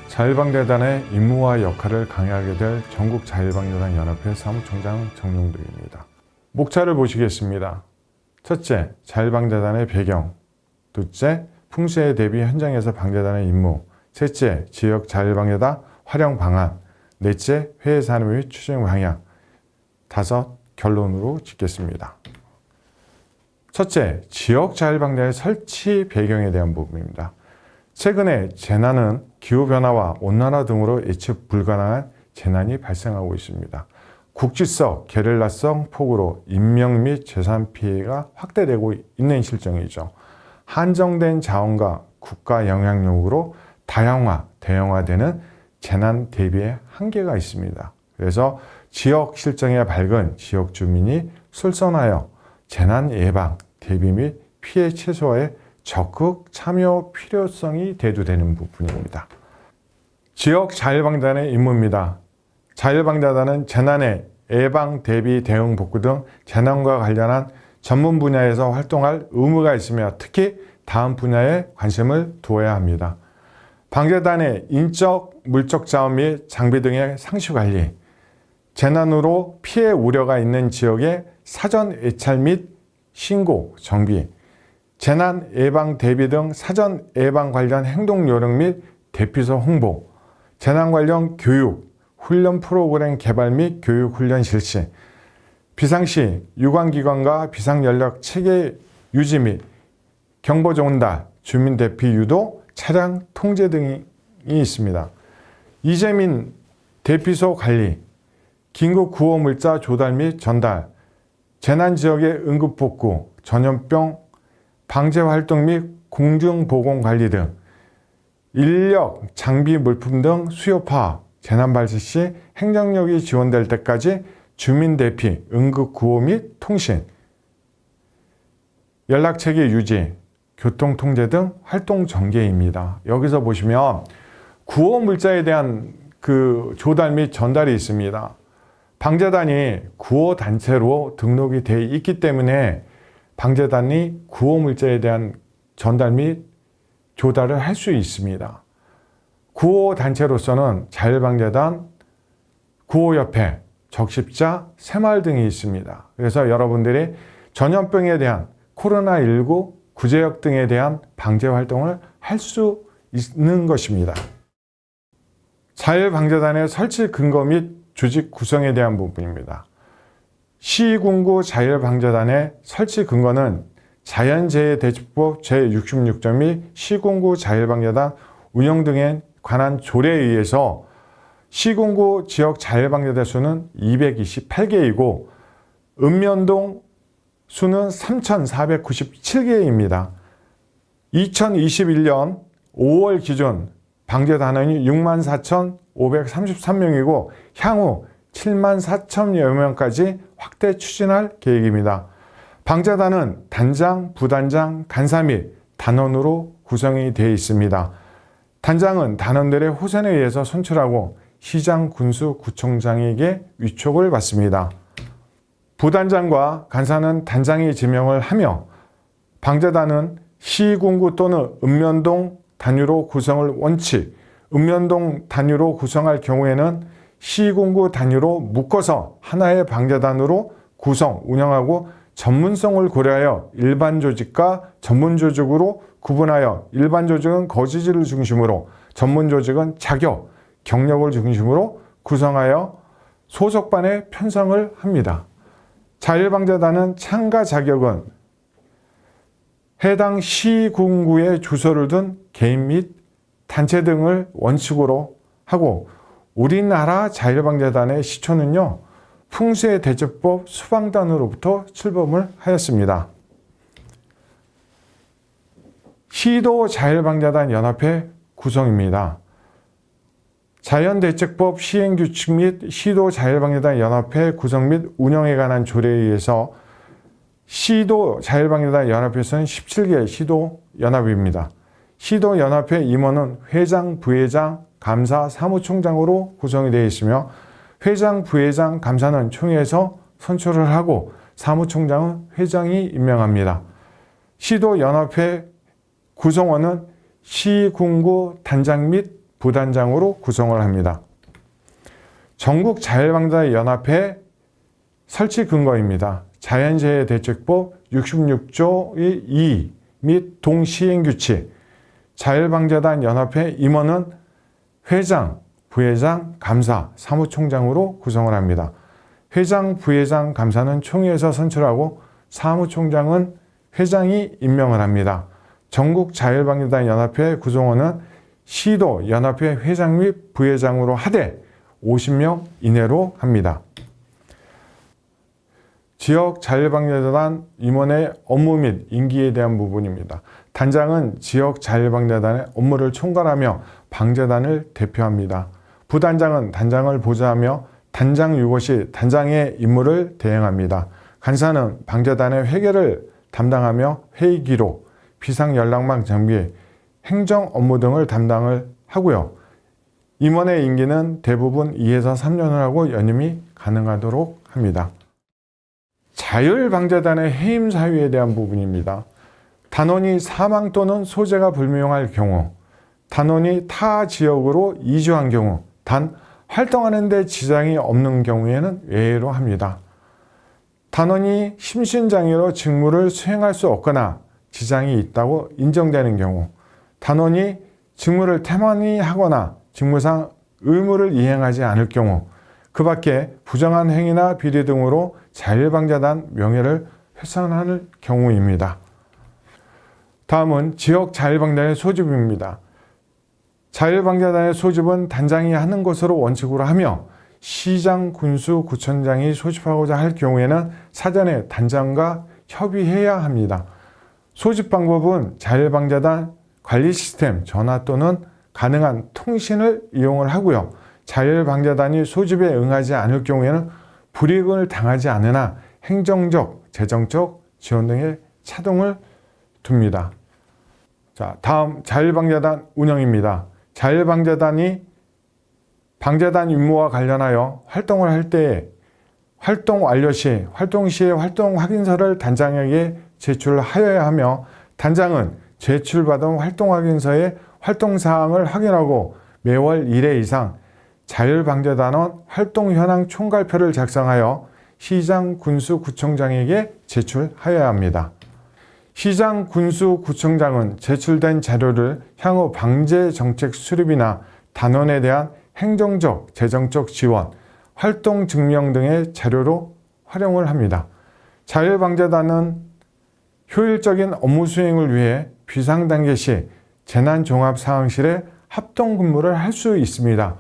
자율방재단의 임무와 역할을 강화하게 될 전국자율방재단 연합회 사무총장 정용덕입니다. 목차를 보시겠습니다. 첫째, 자율방재단의 배경. 둘째, 풍수에 대비 현장에서 방재단의 임무. 셋째, 지역 자율방재단 활용 방안. 넷째, 회의 산업 및 추진 방향. 다섯, 결론으로 짓겠습니다. 첫째, 지역 자율방재단의 설치 배경에 대한 부분입니다. 최근에 재난은 기후변화와 온난화 등으로 예측 불가능한 재난이 발생하고 있습니다. 국지적, 게릴라성 폭우로 인명 및 재산 피해가 확대되고 있는 실정이죠. 한정된 자원과 국가 영향력으로 다양화, 대형화되는 재난 대비에 한계가 있습니다. 그래서 지역 실정에 밝은 지역 주민이 솔선하여 재난 예방, 대비 및 피해 최소화에 적극 참여 필요성이 대두되는 부분입니다. 지역 자율방재단의 임무입니다. 자율방재단은 재난의 예방, 대비, 대응, 복구 등 재난과 관련한 전문 분야에서 활동할 의무가 있으며 특히 다음 분야에 관심을 두어야 합니다. 방재단의 인적, 물적 자원 및 장비 등의 상시 관리, 재난으로 피해 우려가 있는 지역의 사전 예찰 및 신고, 정비, 재난 예방 대비 등 사전 예방 관련 행동 요령 및 대피소 홍보, 재난 관련 교육, 훈련 프로그램 개발 및 교육 훈련 실시, 비상시 유관기관과 비상연락 체계 유지 및 경보 전달, 주민 대피 유도, 차량 통제 등이 있습니다. 이재민 대피소 관리, 긴급 구호 물자 조달 및 전달, 재난 지역의 응급 복구, 전염병 방제 활동 및 공중보건 관리 등 인력, 장비, 물품 등 수요 파악, 재난 발생 시 행정력이 지원될 때까지 주민 대피, 응급 구호 및 통신, 연락체계 유지, 교통 통제 등 활동 전개입니다. 여기서 보시면 구호 물자에 대한 조달 및 전달이 있습니다. 방재단이 구호 단체로 등록이 되어 있기 때문에 방재단이 구호 물자에 대한 전달 및 조달을 할 수 있습니다. 구호 단체로서는 자율방재단, 구호협회, 적십자, 새마을 등이 있습니다. 그래서 여러분들이 전염병에 대한 코로나19, 구제역 등에 대한 방제 활동을 할 수 있는 것입니다. 자율방재단의 설치 근거 및 조직 구성에 대한 부분입니다. 시군구 자율방재단의 설치 근거는 자연재해대책법 제66조 및 시군구 자율방재단 운영 등에 관한 조례에 의해서 시군구 지역 자율방재단 수는 228개이고 읍면동 수는 3,497개입니다. 2021년 5월 기준 방재단원이 64,533명이고 향후 74,000여 명까지 확대 추진할 계획입니다. 방재단은 단장, 부단장, 간사 및 단원으로 구성이 되어 있습니다. 단장은 단원들의 호선에 의해서 선출하고 시장, 군수, 구청장에게 위촉을 받습니다. 부단장과 간사는 단장이 지명을 하며 방재단은 시군구 또는 읍면동 단위로 구성을 원칙, 읍면동 단위로 구성할 경우에는 시군구 단위로 묶어서 하나의 방재단으로 구성, 운영하고 전문성을 고려하여 일반 조직과 전문 조직으로 구분하여 일반 조직은 거주지를 중심으로 전문 조직은 자격, 경력을 중심으로 구성하여 소속반에 편성을 합니다. 자율방재단은 참가 자격은 해당 시군구에 주소를 둔 개인 및 단체 등을 원칙으로 하고 우리나라 자율방재단의 시초는요. 풍수대책법 수방단으로부터 출범을 하였습니다. 시도자율방재단 연합회 구성입니다. 자연대책법 시행규칙 및 시도자율방재단 연합회 구성 및 운영에 관한 조례에 의해서 시도자율방재단 연합회에서는 17개 시도연합입니다. 시도연합회 임원은 회장, 부회장, 감사, 사무총장으로 구성이 되어 있으며 회장, 부회장, 감사는 총회에서 선출을 하고 사무총장은 회장이 임명합니다. 시도연합회 구성원은 시군구 단장 및 부단장으로 구성을 합니다. 전국자율방자연합회 설치 근거입니다. 자연재해대책법 66조의 2 및 동시행규칙, 자율방자단 연합회 임원은 회장, 부회장, 감사, 사무총장으로 구성을 합니다. 회장, 부회장, 감사는 총회에서 선출하고 사무총장은 회장이 임명을 합니다. 전국자율방자단 연합회 구성원은 시도 연합회 회장 및 부회장으로 하되 50명 이내로 합니다. 지역자율방자단 임원의 업무 및 임기에 대한 부분입니다. 단장은 지역자율방자단의 업무를 총괄하며 방자단을 대표합니다. 부단장은 단장을 보좌하며 단장 유고 시 단장의 임무를 대행합니다. 간사는 방자단의 회계를 담당하며 회의 기록, 비상연락망 장비, 행정 업무 등을 담당을 하고요. 임원의 임기는 대부분 2에서 3년을 하고 연임이 가능하도록 합니다. 자율방자단의 해임 사유에 대한 부분입니다. 단원이 사망 또는 소재가 불명할 경우, 단원이 타 지역으로 이주한 경우, 단 활동하는 데 지장이 없는 경우에는 예외로 합니다. 단원이 심신장애로 직무를 수행할 수 없거나 지장이 있다고 인정되는 경우, 단원이 직무를 태만히 하거나 직무상 의무를 이행하지 않을 경우, 그 밖에 부정한 행위나 비리 등으로 자율방자단 명예를 훼손하는 경우입니다. 다음은 지역자율방자단의 소집입니다. 자율방자단의 소집은 단장이 하는 것으로 원칙으로 하며 시장, 군수, 구청장이 소집하고자 할 경우에는 사전에 단장과 협의해야 합니다. 소집 방법은 자율방자단 관리 시스템, 전화 또는 가능한 통신을 이용을 하고요. 자율방자단이 소집에 응하지 않을 경우에는 불이익을 당하지 않으나 행정적, 재정적 지원 등의 차등을 둡니다. 자, 다음 자율방자단 운영입니다. 자율방자단이 방자단 임무와 관련하여 활동을 할 때에 활동 완료 시, 활동 시의 활동 확인서를 단장에게 제출하여야 하며 단장은 제출받은 활동 확인서의 활동 사항을 확인하고 매월 1회 이상 자율방자단원 활동 현황 총괄표를 작성하여 시장, 군수, 구청장에게 제출하여야 합니다. 시장, 군수, 구청장은 제출된 자료를 향후 방제 정책 수립이나 단원에 대한 행정적, 재정적 지원, 활동 증명 등의 자료로 활용을 합니다. 자율방자단은 효율적인 업무 수행을 위해 비상단계 시 재난종합상황실에 합동근무를 할 수 있습니다.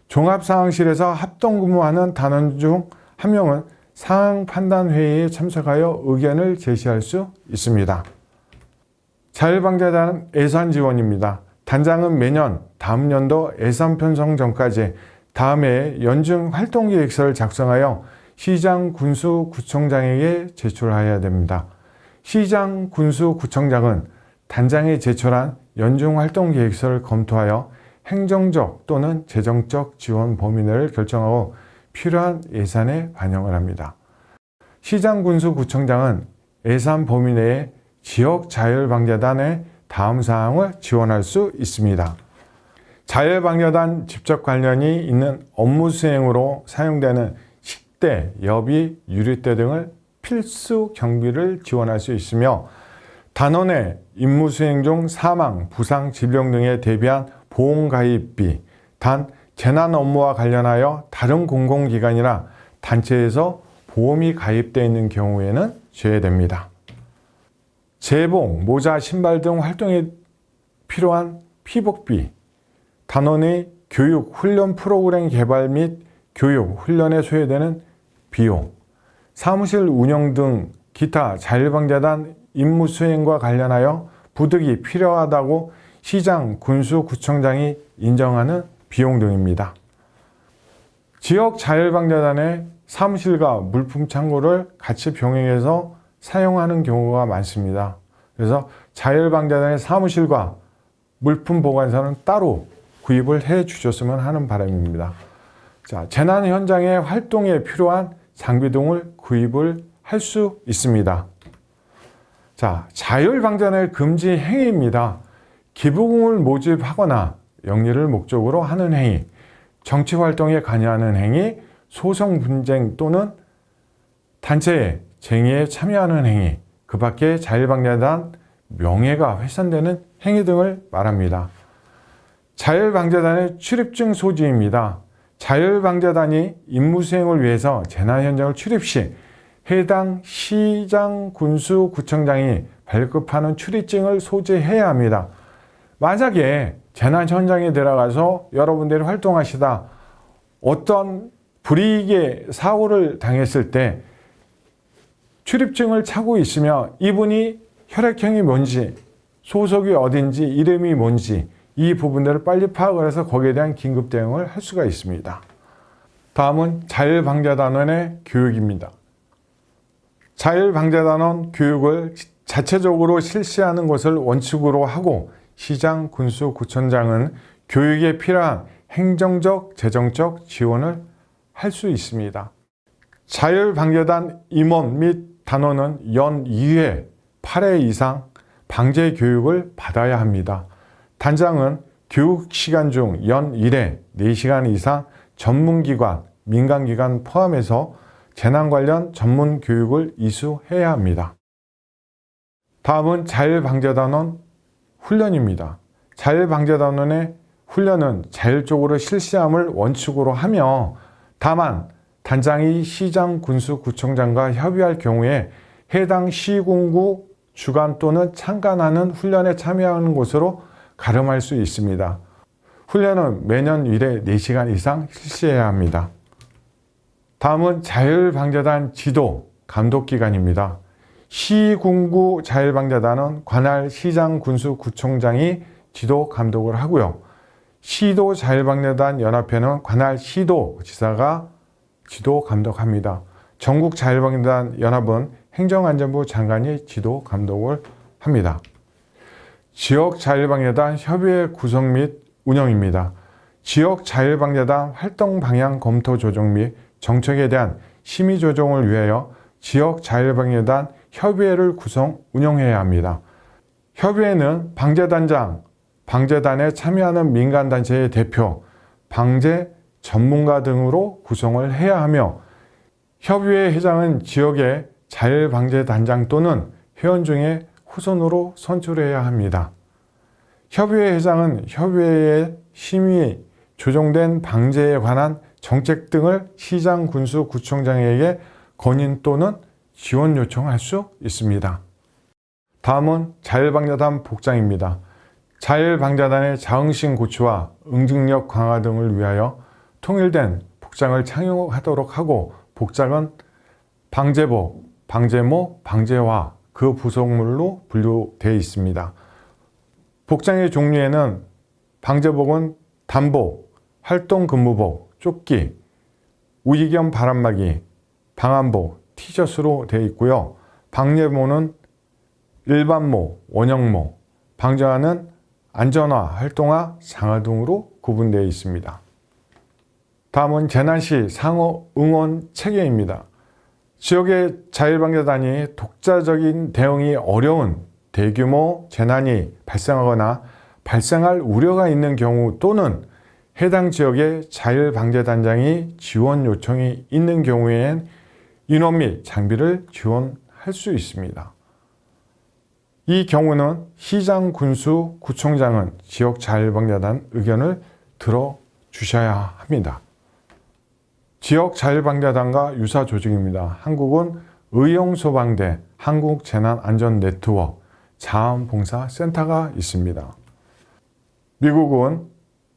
종합상황실에서 합동근무하는 단원 중 한 명은 상황판단회의에 참석하여 의견을 제시할 수 있습니다. 자율방자단 예산 지원입니다. 단장은 매년 다음 연도 예산 편성 전까지 다음 해에 연중 활동계획서를 작성하여 시장, 군수, 구청장에게 제출해야 됩니다. 시장, 군수, 구청장은 단장에 제출한 연중 활동계획서를 검토하여 행정적 또는 재정적 지원 범위 내를 결정하고 필요한 예산에 반영을 합니다. 시장, 군수, 구청장은 예산 범위 내에 지역자율방자단의 다음 사항을 지원할 수 있습니다. 자율방자단 직접 관련이 있는 업무 수행으로 사용되는 식대, 여비, 유류대 등을 필수 경비를 지원할 수 있으며 단원의 임무 수행 중 사망, 부상, 질병 등에 대비한 보험가입비, 단 재난 업무와 관련하여 다른 공공기관이나 단체에서 보험이 가입되어 있는 경우에는 제외됩니다. 제복, 모자, 신발 등 활동에 필요한 피복비, 단원의 교육, 훈련 프로그램 개발 및 교육, 훈련에 소요되는 비용, 사무실 운영 등 기타 자율방자단 임무 수행과 관련하여 부득이 필요하다고 시장, 군수, 구청장이 인정하는 비용 등입니다. 지역 자율방자단의 사무실과 물품 창고를 같이 병행해서 사용하는 경우가 많습니다. 그래서 자율방자단의 사무실과 물품 보관소는 따로 구입을 해 주셨으면 하는 바람입니다. 자, 재난 현장의 활동에 필요한 장비 등을 구입을 할 수 있습니다. 자, 자율방자단의 금지 행위입니다. 기부금을 모집하거나 영리를 목적으로 하는 행위, 정치활동에 관여하는 행위, 소송 분쟁 또는 단체의 쟁의에 참여하는 행위, 그 밖에 자율방재단 명예가 훼손되는 행위 등을 말합니다. 자율방재단의 출입증 소지입니다. 자율방재단이 임무수행을 위해서 재난 현장을 출입 시 해당 시장, 군수, 구청장이 발급하는 출입증을 소지해야 합니다. 만약에 재난 현장에 들어가서 여러분들이 활동하시다 어떤 불이익의 사고를 당했을 때 출입증을 차고 있으면 이분이 혈액형이 뭔지, 소속이 어딘지, 이름이 뭔지 이 부분들을 빨리 파악을 해서 거기에 대한 긴급 대응을 할 수가 있습니다. 다음은 자율방재단원의 교육입니다. 자율방재단원 교육을 자체적으로 실시하는 것을 원칙으로 하고 시장, 군수, 구청장은 교육에 필요한 행정적, 재정적 지원을 할 수 있습니다. 자율방재단 임원 및 단원은 연 2회 8회 이상 방재 교육을 받아야 합니다. 단장은 교육 시간 중 연 1회 4시간 이상 전문기관, 민간기관 포함해서 재난 관련 전문 교육을 이수해야 합니다. 다음은 자율방재단원 훈련입니다. 자율방재단원의 훈련은 자율적으로 실시함을 원칙으로 하며 다만 단장이 시장, 군수, 구청장과 협의할 경우에 해당 시군구 주관 또는 참관하는 훈련에 참여하는 것으로 가름할 수 있습니다. 훈련은 매년 1회 4시간 이상 실시해야 합니다. 다음은 자율방재단 지도, 감독기관입니다. 시군구 자율방재단은 관할 시장, 군수, 구청장이 지도, 감독을 하고요. 시도 자율방재단 연합회는 관할 시도, 지사가 지도, 감독합니다. 전국 자율방재단 연합은 행정안전부 장관이 지도, 감독을 합니다. 지역 자율방재단 협의회 구성 및 운영입니다. 지역 자율방재단 활동 방향 검토 조정 및 정책에 대한 심의 조정을 위하여 지역 자율방재단 협의회를 구성 운영해야 합니다. 협의회는 방재단장, 방재단에 참여하는 민간단체의 대표, 방재 전문가 등으로 구성을 해야 하며 협의회 회장은 지역의 자율방재단장 또는 회원 중에 후손으로 선출해야 합니다. 협의회 회장은 협의회의 심의, 조정된 방재에 관한 정책 등을 시장, 군수, 구청장에게 건의 또는 지원 요청할 수 있습니다. 다음은 자율방재단 복장입니다. 자율방재단의 자긍심 고취와 응징력 강화 등을 위하여 통일된 복장을 착용하도록 하고 복장은 방재복, 방재모, 방재화 그 부속물로 분류되어 있습니다. 복장의 종류에는 방재복은 단복, 활동근무복, 조끼, 우이겸 바람막이, 방한복, 티셔츠로 되어 있고요. 방재모는 일반모, 원형모, 방재화는 안전화, 활동화, 상하 등으로 구분되어 있습니다. 다음은 재난시 상호 응원 체계입니다. 지역의 자율방재단이 독자적인 대응이 어려운 대규모 재난이 발생하거나 발생할 우려가 있는 경우 또는 해당 지역의 자율방재단장이 지원 요청이 있는 경우에는 인원 및 장비를 지원할 수 있습니다. 이 경우는 시장, 군수, 구청장은 지역 자율방재단 의견을 들어주셔야 합니다. 지역 자율방재단과 유사 조직입니다. 한국은 의용소방대, 한국재난안전네트워크, 자원봉사센터가 있습니다. 미국은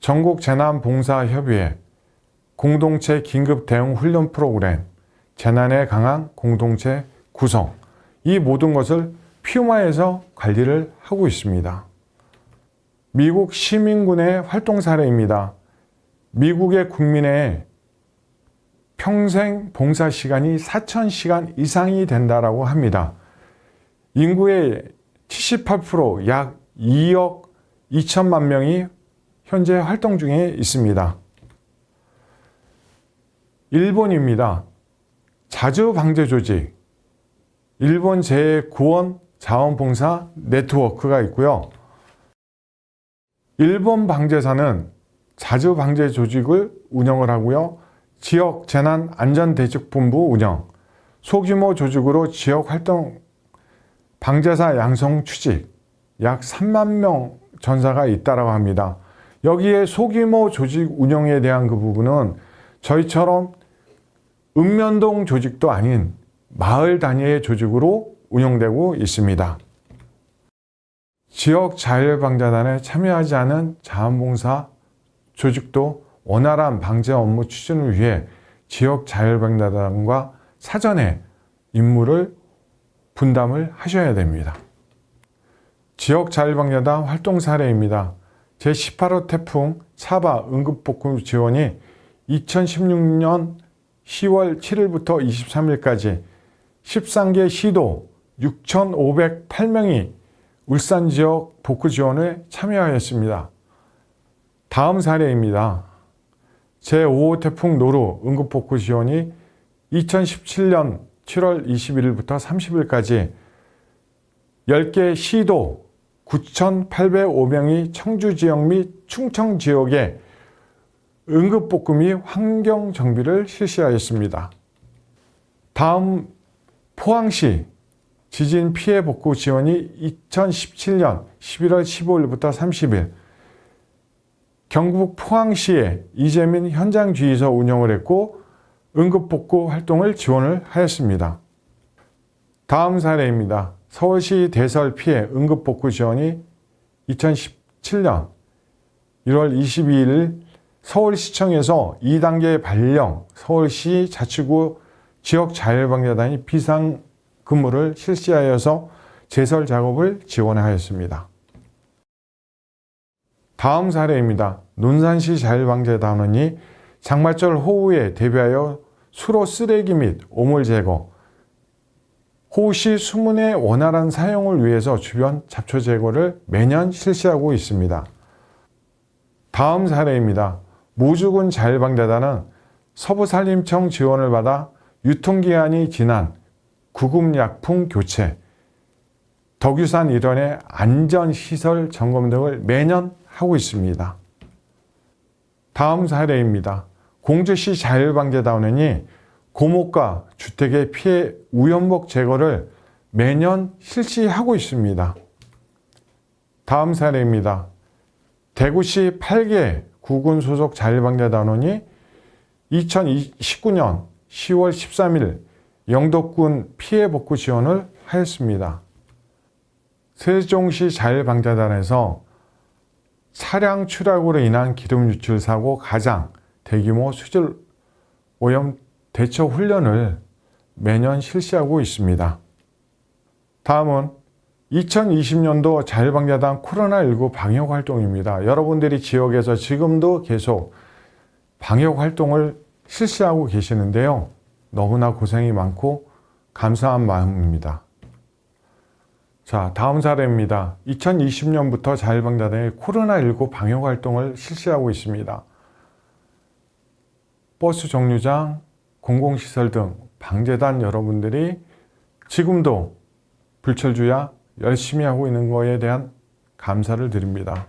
전국재난봉사협의회, 공동체 긴급대응 훈련 프로그램, 재난에 강한 공동체 구성, 이 모든 것을 퓨마에서 관리를 하고 있습니다. 미국 시민군의 활동 사례입니다. 미국의 국민의 평생 봉사 시간이 4,000시간 이상이 된다라고 합니다. 인구의 78%, 약 2억 2천만 명이 현재 활동 중에 있습니다. 일본입니다. 자주방재조직, 일본 재구원 자원봉사 네트워크가 있고요. 1번 방재사는 자주방재 조직을 운영을 하고요. 지역 재난안전대책본부 운영, 소규모 조직으로 지역 활동 방재사 양성 취직, 약 3만 명 전사가 있다고 합니다. 여기에 소규모 조직 운영에 대한 그 부분은 저희처럼 읍면동 조직도 아닌 마을 단위의 조직으로 운영되고 있습니다. 지역 자율방재단에 참여하지 않은 자원봉사 조직도 원활한 방재 업무 추진을 위해 지역 자율방재단과 사전에 임무를 분담을 하셔야 됩니다. 지역 자율방재단 활동 사례입니다. 제18호 태풍 차바 응급복구 지원이 2016년 10월 7일부터 23일까지 13개 시도 6,508명이 울산 지역 복구 지원에 참여하였습니다. 다음 사례입니다. 제5호 태풍 노루 응급복구 지원이 2017년 7월 21일부터 30일까지 10개 시도 9,805명이 청주 지역 및 충청 지역에 응급복구 및 환경정비를 실시하였습니다. 다음 포항시 지진 피해 복구 지원이 2017년 11월 15일부터 30일 경북 포항시에 이재민 현장주의소 운영을 했고 응급복구 활동을 지원을 하였습니다. 다음 사례입니다. 서울시 대설 피해 응급복구 지원이 2017년 1월 22일 서울시청에서 2단계 발령 서울시 자치구 지역자율방재단이 비상근무를 실시하여서 제설 작업을 지원하였습니다. 다음 사례입니다. 논산시 자율방재단원이 장마철 호우에 대비하여 수로 쓰레기 및 오물 제거, 호우시 수문의 원활한 사용을 위해서 주변 잡초 제거를 매년 실시하고 있습니다. 다음 사례입니다. 모주군 자율방재단은 서부산림청 지원을 받아 유통기한이 지난 구급약품 교체, 덕유산 일원의 안전시설 점검 등을 매년 하고 있습니다. 다음 사례입니다. 공주시 자율방재단원이 고목과 주택의 피해 우연복 제거를 매년 실시하고 있습니다. 다음 사례입니다. 대구시 8개 구군 소속 자율방재단원이 2019년 10월 13일 영덕군 피해 복구 지원을 하였습니다. 세종시 자율방재단에서 차량 추락으로 인한 기름 유출 사고 가장 대규모 수질 오염 대처 훈련을 매년 실시하고 있습니다. 다음은 2020년도 자율방재단 코로나19 방역 활동입니다. 여러분들이 지역에서 지금도 계속 방역 활동을 실시하고 계시는데요. 너무나 고생이 많고 감사한 마음입니다. 자, 다음 사례입니다. 2020년부터 자율방재단이 코로나19 방역 활동을 실시하고 있습니다. 버스 정류장, 공공시설 등 방재단 여러분들이 지금도 불철주야 열심히 하고 있는 것에 대한 감사를 드립니다.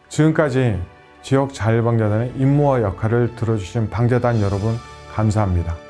지금까지 지역 자율방재단의 임무와 역할을 들어주신 방재단 여러분 감사합니다.